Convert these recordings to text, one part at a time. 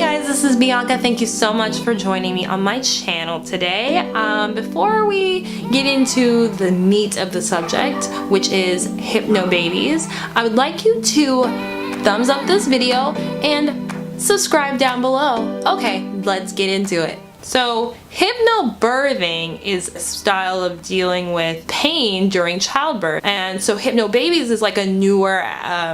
guys, this is Bianca. Thank you so much for joining me on my channel today. Before we get into the meat of the subject, which is Hypnobabies, I would like you to thumbs up this video and subscribe down below. Okay, let's get into it. So, hypno-birthing is a style of dealing with pain during childbirth. And so Hypnobabies is like a newer,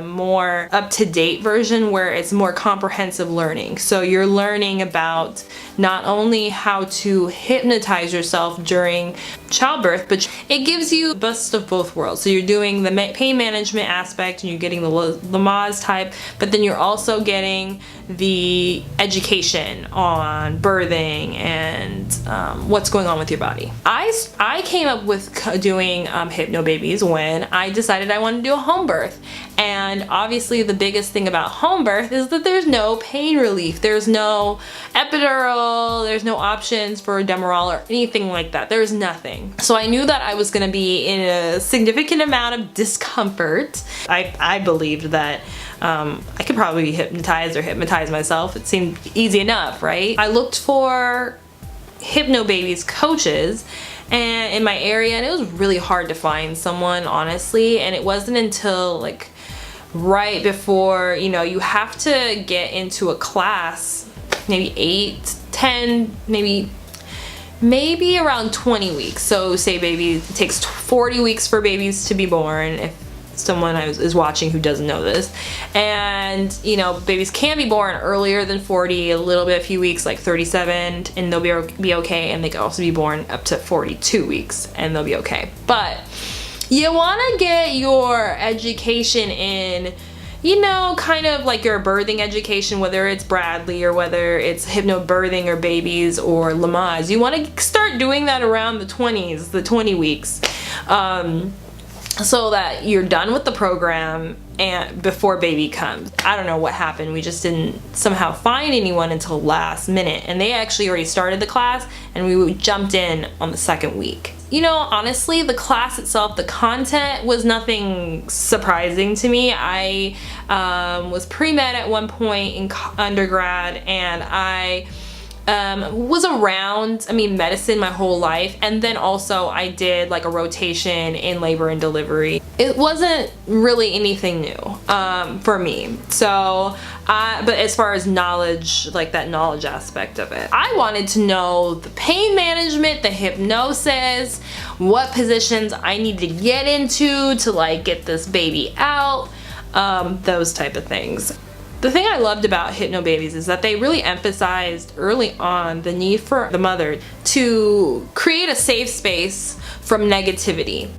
more up-to-date version where it's more comprehensive learning. So you're learning about not only how to hypnotize yourself during childbirth, but it gives you the best of both worlds. So you're doing the pain management aspect and you're getting the Lamaze type, but then you're also getting the education on birthing and what's going on with your body. I came up with doing Hypnobabies when I decided I wanted to do a home birth. And obviously the biggest thing about home birth is that there's no pain relief. There's no epidural, there's no options for a Demerol or anything like that. There's nothing. So I knew that I was gonna be in a significant amount of discomfort. I believed that I could probably be hypnotized or hypnotize myself. It seemed easy enough, right? I looked for Hypnobabies coaches and in my area, and it was really hard to find someone, honestly. And it wasn't until like right before, you know, you have to get into a class, maybe 8, 10, maybe around 20 weeks. So say baby, it takes 40 weeks for babies to be born, if someone is watching who doesn't know this. And you know, babies can be born earlier than 40, a few weeks, like 37, and they'll be okay. And they can also be born up to 42 weeks and they'll be okay. But you want to get your education in, you know, kind of like your birthing education, whether it's Bradley or whether it's hypnobirthing or babies or Lamaze. You want to start doing that around the 20s, the 20 weeks. So that you're done with the program and before baby comes. I don't know what happened. We just didn't somehow find anyone until last minute, and they actually already started the class and we jumped in on the second week. You know, honestly, the class itself, the content was nothing surprising to me. I was pre-med at one point in undergrad, and I was around, medicine my whole life, and then also I did like a rotation in labor and delivery. It wasn't really anything new for me. So, but as far as knowledge, like that knowledge aspect of it, I wanted to know the pain management, the hypnosis, what positions I need to get into to like get this baby out, those type of things. The thing I loved about Hypnobabies is that they really emphasized early on the need for the mother to create a safe space from negativity.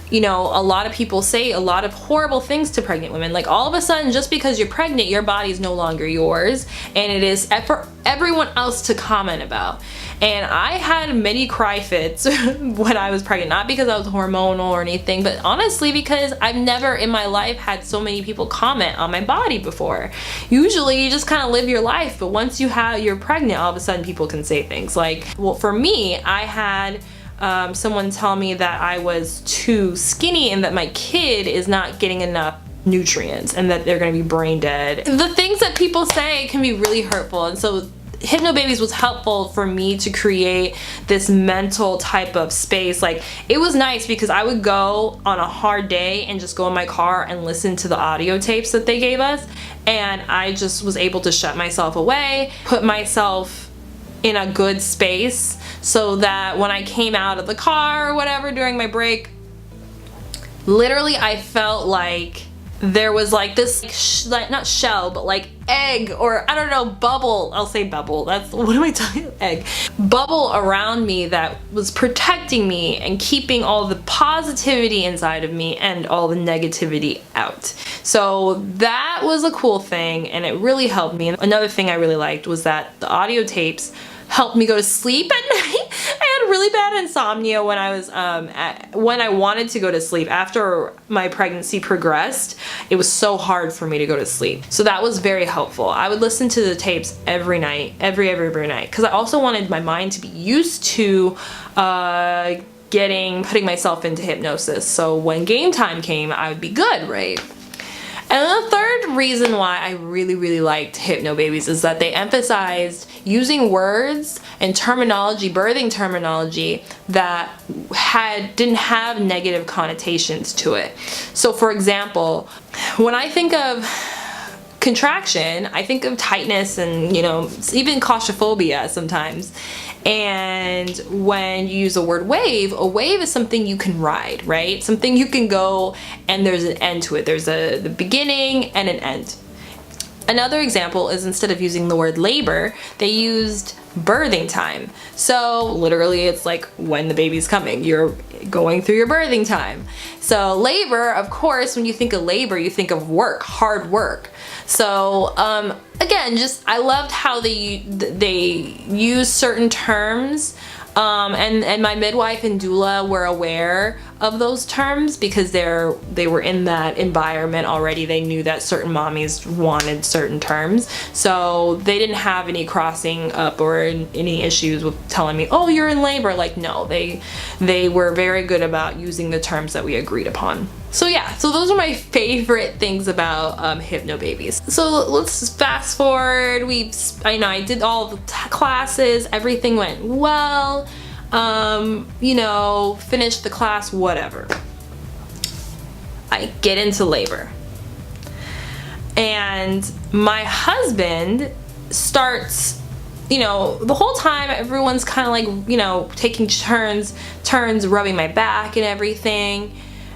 You know, a lot of people say a lot of horrible things to pregnant women. Like all of a sudden, just because you're pregnant, your body is no longer yours, and it is for everyone else to comment about. And I had many cry fits when I was pregnant, not because I was hormonal or anything, but honestly because I've never in my life had so many people comment on my body before. Usually you just kind of live your life, but once you're pregnant, all of a sudden people can say things like, well, for me, I had someone tell me that I was too skinny and that my kid is not getting enough nutrients and that they're gonna be brain dead. The things that people say can be really hurtful, and so Hypnobabies was helpful for me to create this mental type of space. Like, it was nice because I would go on a hard day and just go in my car and listen to the audio tapes that they gave us, and I just was able to shut myself away, put myself in a good space, so that when I came out of the car or whatever during my break, literally I felt like there was like this, not shell, but like egg, or I don't know, bubble. I'll say bubble. That's, what am I talking? Egg. Bubble around me that was protecting me and keeping all the positivity inside of me and all the negativity out. So that was a cool thing, and it really helped me. And another thing I really liked was that the audio tapes helped me go to sleep at night. I had really bad insomnia when I was when I wanted to go to sleep. After my pregnancy progressed, it was so hard for me to go to sleep. So that was very helpful. I would listen to the tapes every night, every night, because I also wanted my mind to be used to putting myself into hypnosis. So when game time came, I would be good, right? And the third reason why I really liked Hypnobabies is that they emphasized using words and terminology, birthing terminology, that didn't have negative connotations to it. So for example, when I think of contraction, I think of tightness and, you know, even claustrophobia sometimes. And when you use the word wave, a wave is something you can ride, right? Something you can go and there's an end to it. There's the beginning and an end. Another example is instead of using the word labor, they used birthing time. So literally it's like when the baby's coming, you're going through your birthing time. So labor, of course, when you think of labor, you think of work, hard work. So again, just I loved how they use certain terms, and my midwife and doula were aware of those terms because they were in that environment already. They knew that certain mommies wanted certain terms, so they didn't have any crossing up or any issues with telling me, oh, you're in labor. Like, no, they were very good about using the terms that we agreed upon. So yeah, so those are my favorite things about Hypnobabies. So let's fast forward. I did all the classes, everything went well. You know, finished the class, whatever. I get into labor. And my husband starts, you know, the whole time everyone's kind of like, you know, taking turns rubbing my back and everything.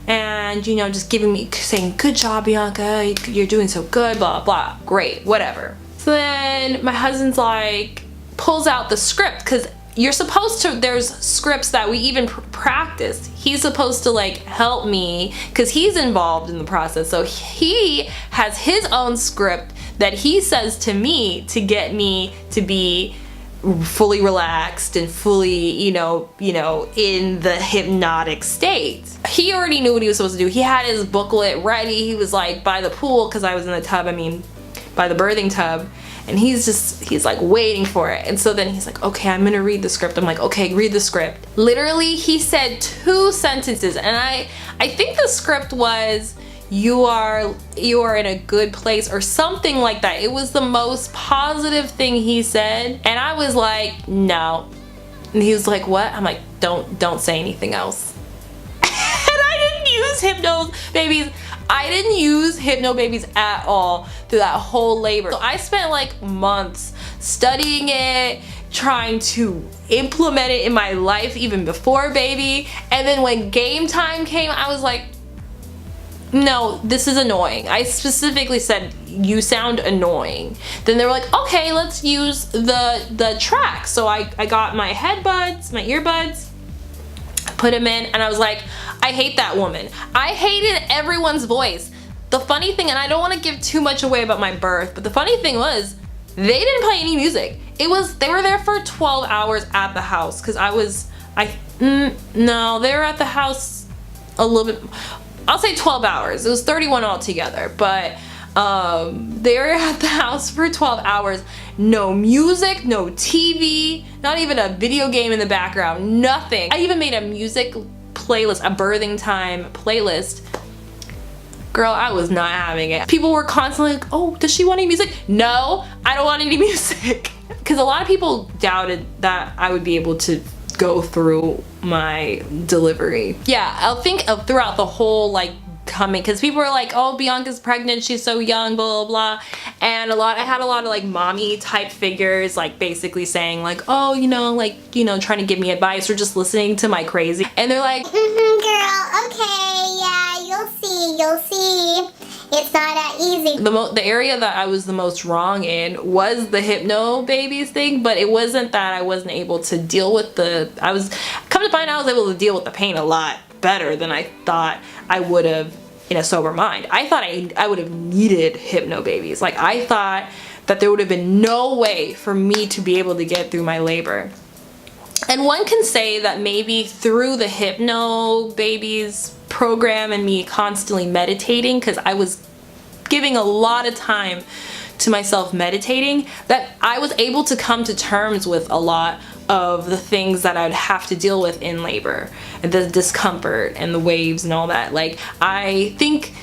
And, you know, just saying, good job, Bianca, you're doing so good, blah, blah, great, whatever. So then my husband's like, pulls out the script, because you're supposed to, there's scripts that we even practice. He's supposed to like help me because he's involved in the process. So he has his own script that he says to me to get me to be fully relaxed and fully, you know, in the hypnotic state. He already knew what he was supposed to do. He had his booklet ready. He was like by the pool, because I was in the tub, by the birthing tub. And he's like waiting for it. And so then he's like, okay, I'm gonna read the script. I'm like, okay, read the script. Literally, he said 2 sentences. And I think the script was, you are in a good place or something like that. It was the most positive thing he said. And I was like, no. And he was like, what? I'm like, don't say anything else. And I didn't use Hypnobabies. I didn't use Hypnobabies at all through that whole labor. So I spent like months studying it, trying to implement it in my life even before baby. And then when game time came, I was like, no, this is annoying. I specifically said, you sound annoying. Then they were like, okay, let's use the track. So I got my my earbuds, put them in, and I was like, I hate that woman. I hated everyone's voice. The funny thing, and I don't want to give too much away about my birth, but the funny thing was, they didn't play any music. They were there for 12 hours at the house, because no, they were at the house a little bit, I'll say 12 hours. It was 31 altogether, but they were at the house for 12 hours. No music, no TV, not even a video game in the background, nothing. I even made a music playlist, a birthing time playlist. Girl, I was not having it. People were constantly like, oh, does she want any music? No, I don't want any music. Because a lot of people doubted that I would be able to go through my delivery. Yeah, I'll think of throughout the whole like coming, because people were like, oh, Bianca's pregnant, she's so young, blah, blah, blah. And I had a lot of like mommy type figures, like basically saying like, oh, trying to give me advice or just listening to my crazy. And they're like, girl, okay, yeah, you'll see. It's not that easy. The area that I was the most wrong in was the Hypnobabies thing, but it wasn't that I wasn't able to deal with come to find out I was able to deal with the pain a lot better than I thought I would have in a sober mind. I thought I would have needed Hypnobabies. Like, I thought that there would have been no way for me to be able to get through my labor. And one can say that maybe through the Hypnobabies program and me constantly meditating, because I was giving a lot of time to myself meditating, that I was able to come to terms with a lot of the things that I'd have to deal with in labor, the discomfort and the waves and all that. Like, I think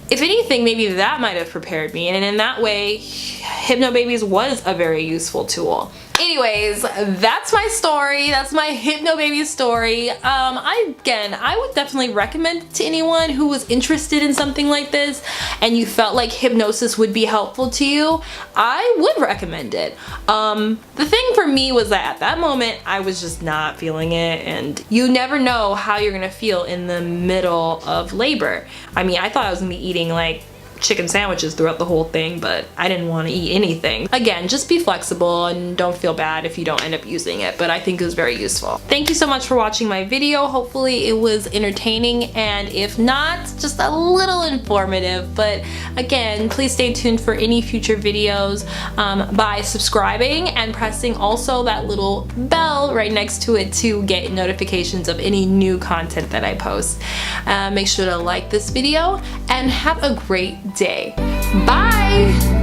if anything, maybe that might have prepared me, and in that way, Hypnobabies was a very useful tool. Anyways, that's my story. That's my Hypnobabies story. I would definitely recommend it to anyone who was interested in something like this and you felt like hypnosis would be helpful to you. I would recommend it. The thing for me was that at that moment, I was just not feeling it, and you never know how you're gonna feel in the middle of labor. I mean, I thought I was gonna be eating like chicken sandwiches throughout the whole thing, but I didn't want to eat anything. Again, just be flexible and don't feel bad if you don't end up using it, but I think it was very useful. Thank you so much for watching my video. Hopefully it was entertaining, and if not, just a little informative. But again, please stay tuned for any future videos by subscribing and pressing also that little bell right next to it to get notifications of any new content that I post. Make sure to like this video and have a great day. Bye!